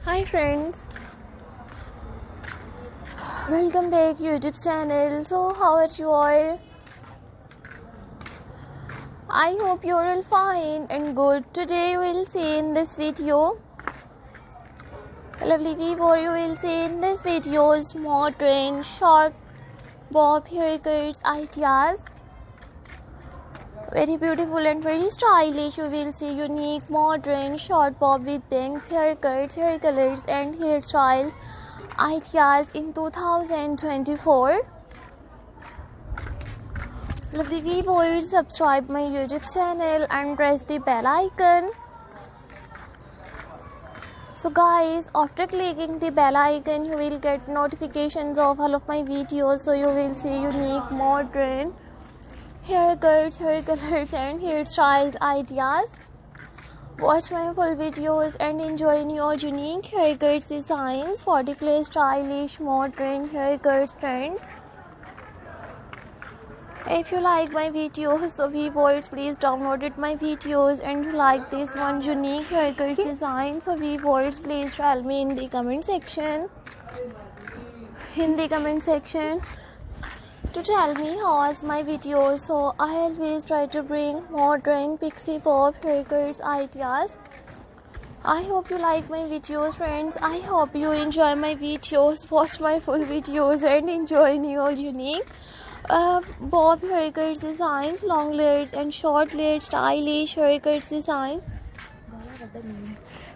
Hi friends, welcome back YouTube channel. So how are you all? I hope you're all fine and good. Today you will see in this video, lovely viewer, you will see in this videos modern short bob haircuts ideas. Very beautiful and very stylish. You will see unique modern short bob with bangs, haircuts, hair colors and hairstyles ideas in 2024. Lovely viewers, subscribe my YouTube channel and press the bell icon. So guys, after clicking the bell icon, you will get notifications of all of my videos. So you will see unique modern haircuts, hair colors and hairstyles ideas. Watch my full videos and enjoy your unique haircuts designs for the play stylish modern haircuts trends. If you like my videos, so viewers, please download my videos, and you like this one unique haircuts design, so viewers, please tell me in the comment section. To tell me how's my videos. So I always try to bring modern pixie pop haircuts ideas. I hope you like my videos, friends. I hope you enjoy my videos. Watch my full videos and enjoy your unique bob haircuts designs, long layers and short layers stylish haircuts design.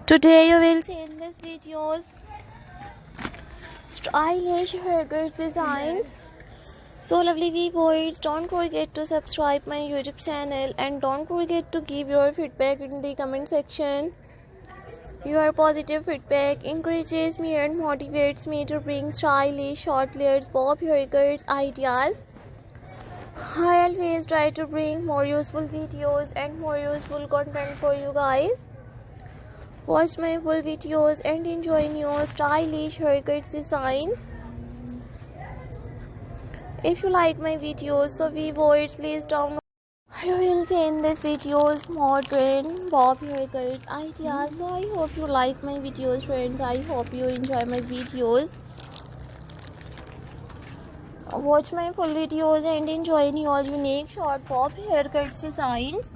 Today you will see in this videos stylish haircuts designs. So lovely viewers, don't forget to subscribe my YouTube channel and don't forget to give your feedback in the comment section. Your positive feedback encourages me and motivates me to bring stylish short layers bob haircuts ideas. I always try to bring more useful videos and more useful content for you guys. Watch my full videos and enjoy your stylish haircuts design. If you like my videos, so viewers, please download. You will see in this videos modern bob haircuts ideas. So I hope you like my videos, friends. I hope you enjoy my videos. Watch my full videos and enjoy your unique short bob haircuts designs.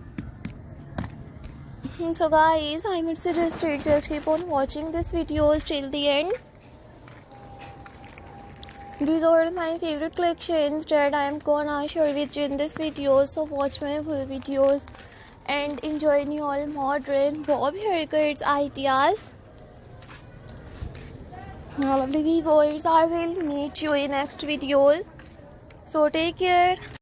So guys, I would suggest just keep on watching this videos till the end. These are my favorite collections that I am gonna share with you in this video. So watch my full videos and enjoy all modern bob haircuts ideas. Now lovely viewers, I will meet you in next videos. So take care.